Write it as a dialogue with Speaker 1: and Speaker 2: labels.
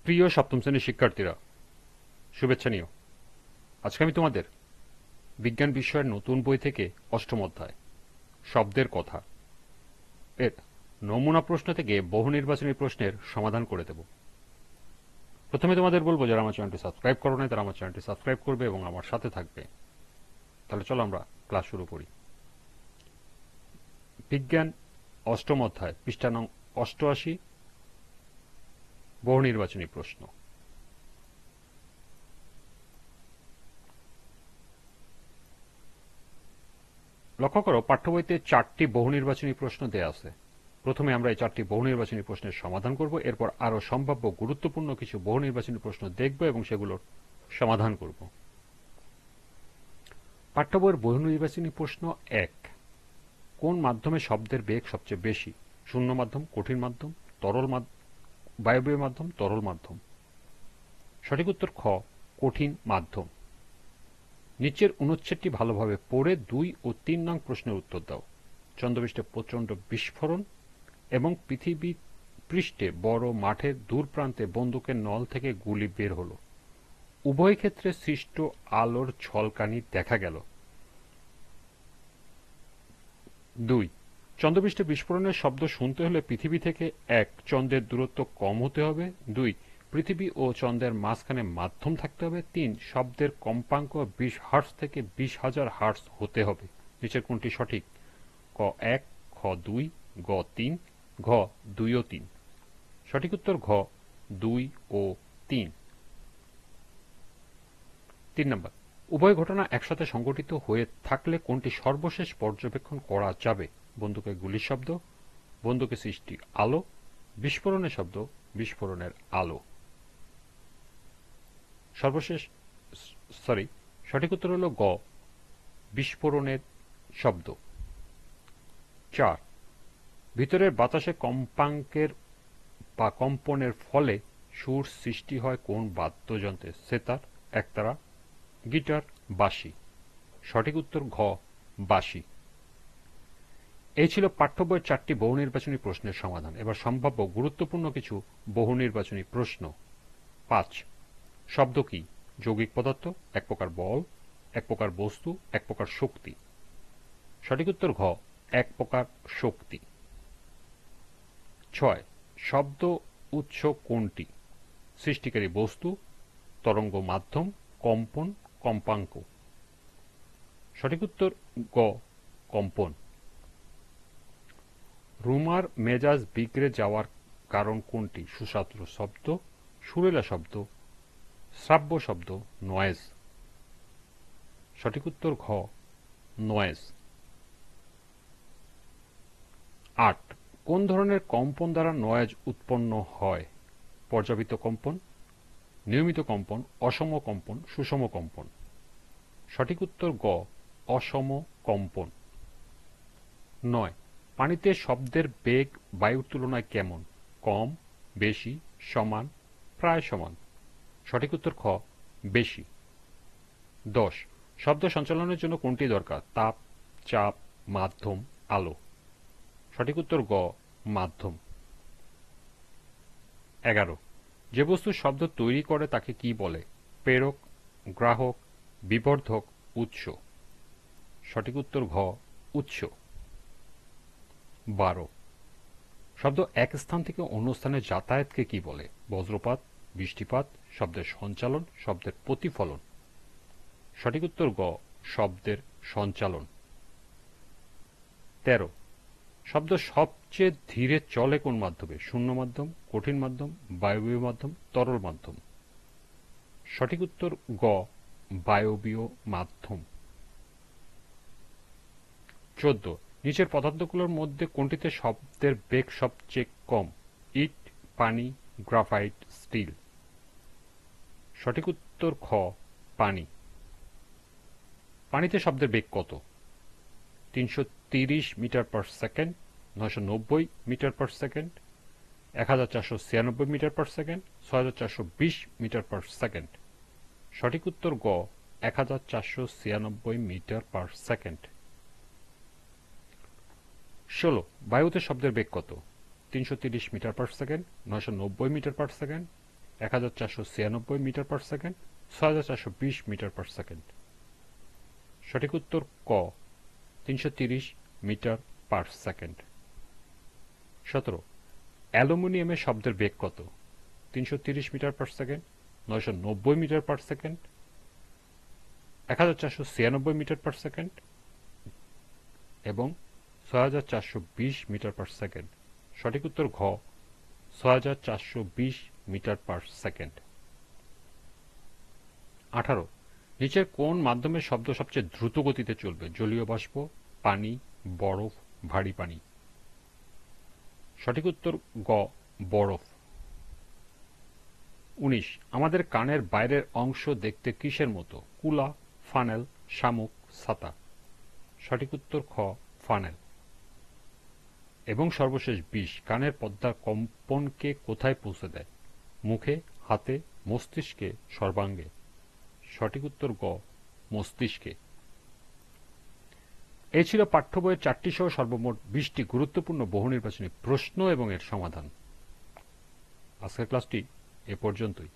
Speaker 1: প্রিয় সপ্তম শ্রেণীর শিক্ষার্থীরা, শুভেচ্ছা নিও। আজকে আমি তোমাদের বিজ্ঞান বিষয়ের নতুন বই থেকে অষ্টম অধ্যায় শব্দের কথা এর নমুনা প্রশ্ন থেকে বহু নির্বাচনী প্রশ্নের সমাধান করে দেব। প্রথমে তোমাদের বলবো, যারা আমার চ্যানেলটি সাবস্ক্রাইব করো নাই তারা আমার চ্যানেলটি সাবস্ক্রাইব করবে এবং আমার সাথে থাকবে। তাহলে চলো আমরা ক্লাস শুরু করি। বিজ্ঞান অষ্টম অধ্যায়, পৃষ্ঠা নং 88, বহু নির্বাচনী প্রশ্ন। লক্ষ্য করো, পাঠ্য বইতে 4টি বহু নির্বাচনী প্রশ্ন দেয়া আছে। প্রথমে আমরা এই 4টি বহু নির্বাচনী প্রশ্নের সমাধান করব, এরপর আরো সম্ভাব্য গুরুত্বপূর্ণ কিছু বহু নির্বাচনী প্রশ্ন দেখব এবং সেগুলোর সমাধান করব। পাঠ্য বইয়ের বহু নির্বাচনী প্রশ্ন 1, কোন মাধ্যমে শব্দের বেগ সবচেয়ে বেশি? শূন্য মাধ্যম, কঠিন মাধ্যম, বায়বীয় মাধ্যম, তরল মাধ্যম। সঠিক উত্তর খ, কঠিন মাধ্যম। নিচের অনুচ্ছেদটি ভালোভাবে পড়ে 2 ও 3 নং প্রশ্নের উত্তর দাও। চন্দ্রপৃষ্ঠে প্রচণ্ড বিস্ফোরণ এবং পৃথিবী পৃষ্ঠে বড় মাঠের দূর প্রান্তে বন্দুকের নল থেকে গুলি বের হলো। উভয় ক্ষেত্রে সৃষ্ট আলোর ঝলকানি দেখা গেল। 2, চন্দ্রপৃষ্ঠে বিস্ফোরণের শব্দ শুনতে হলে পৃথিবী থেকে 1, চন্দ্রের দূরত্ব কম হতে হবে। 2, পৃথিবী ও চন্দ্রের মাঝখানে মাধ্যম থাকতে হবে। 3, শব্দের কম্পাঙ্ক 20 হার্টজ থেকে 20,000 হার্টজ হতে হবে। নিচের কোনটি সঠিক? ক 1, খ 2, গ 3, ঘ 2 ও 3। সঠিক উত্তর ঘ 2 ও 3। 3 নম্বর, উভয় ঘটনা একসাথে সংঘটিত হয়ে থাকলে কোনটি সর্বশেষ পর্যবেক্ষণ করা যাবে? বন্দুকের গুলির শব্দ, বন্দুকে সৃষ্টি আলো, বিস্ফোরণের শব্দ, বিস্ফোরণের আলো। সঠিক উত্তর হলো গ, বিস্ফোরণের শব্দ। 4, ভিতরের বাতাসে কম্পাঙ্কের বা কম্পনের ফলে সুর সৃষ্টি হয় কোন বাদ্যযন্ত্রে? সেতার, একতারা, গিটার, বাঁশি। সঠিক উত্তর ঘ, বাঁশি। এই ছিল পাঠ্য বইয়ের 4টি বহু নির্বাচনী প্রশ্নের সমাধান। এবার সম্ভাব্য গুরুত্বপূর্ণ কিছু বহু নির্বাচনী প্রশ্ন। 5, শব্দ কি? যৌগিক পদার্থ, এক প্রকার বল, এক প্রকার বস্তু, এক প্রকার শক্তি। সঠিক উত্তর ঘ, এক প্রকার শক্তি। 6, শব্দ উৎস কোনটি? সৃষ্টিকারী বস্তু, তরঙ্গ মাধ্যম, কম্পন, কম্পাঙ্ক। সঠিক উত্তর গ, কম্পন। রুমার মেজাজ বিগড়ে যাওয়ার কারণ কোনটি? সুস্বাদু শব্দ, সুরেলা শব্দ, শ্রাব্য শব্দ, নয়েজ। সঠিক উত্তর ঘ, নয়েজ। 8, কোন ধরনের কম্পন দ্বারা নয়েজ উৎপন্ন হয়? পর্যাবৃত্ত কম্পন, নিয়মিত কম্পন, অসম কম্পন, সুষম কম্পন। সঠিক উত্তর গ, অসম কম্পন। 9, পানিতে শব্দের বেগ বায়ুর তুলনায় কেমন? কম, বেশি, সমান, প্রায় সমান। সঠিক উত্তর খ, বেশি। 10, শব্দ সঞ্চালনের জন্য কোনটি দরকার? তাপ, চাপ, মাধ্যম, আলো। সঠিক উত্তর গ, মাধ্যম। 11, যে বস্তু শব্দ তৈরি করে তাকে কি বলে? প্রেরক, গ্রাহক, বিবর্ধক, উৎস। সঠিক উত্তর ঘ, উৎস। 12, শব্দ এক স্থান থেকে অন্য স্থানে যাতায়াতকে কি বলে? বজ্রপাত, বৃষ্টিপাত, শব্দের সঞ্চালন, শব্দের প্রতিফলন। সঠিক উত্তর গ, শব্দের সঞ্চালন। 13, শব্দ সবচেয়ে ধীরে চলে কোন মাধ্যমে? শূন্য মাধ্যম, কঠিন মাধ্যম, বায়বীয় মাধ্যম, তরল মাধ্যম। সঠিক উত্তর গ, বায়বীয় মাধ্যম। 14, নিচের পদার্থগুলোর মধ্যে কোনটিতে শব্দের বেগ সবচেয়ে কম? ইট, পানি, গ্রাফাইট, স্টিল। সঠিক উত্তর খ, পানি। পানিতে শব্দের বেগ কত? 330 metre per second, 990 metre per second, 1496 metre per second, 6420 metre per second. সঠিক উত্তর গ, 1496 মিটার পার সেকেন্ড। 16, বায়ুতে শব্দের বেগ কত? 330 metre per second, 990 metre per second, 1496 metre per second, 6420 metre per second. সঠিক উত্তর ক 330 মিটার পার সেকেন্ড। 17, অ্যালুমিনিয়ামের শব্দের বেগ কত? 330 metre per second, 990 metre per second, 1496 metre per second এবং 6420 মিটার পার সেকেন্ড। সঠিক উত্তর ঘ 6420 মিটার পার সেকেন্ড। 18, নিচের কোন মাধ্যমের শব্দ সবচেয়ে দ্রুত গতিতে চলবে? জলীয় বাষ্প, পানি, বরফ, ভারী পানি। সঠিক উত্তর গ বরফ। 19, আমাদের কানের বাইরের অংশ দেখতে কিসের মতো? কুলা, ফানেল, শামুক, ছাতা। সঠিক উত্তর খ ফানেল। এবং সর্বশেষ 20, কানের পর্দার কম্পনকে কোথায় পৌঁছে দেয়? মুখে, হাতে, মস্তিষ্কে, সর্বাঙ্গে। সঠিক উত্তর গ মস্তিষ্কে। এই ছিল পাঠ্য বইয়ের 4টি সহ সর্বমোট 20টি গুরুত্বপূর্ণ বহু নির্বাচনী প্রশ্ন এবং এর সমাধান। আজকের ক্লাসটি এ পর্যন্তই।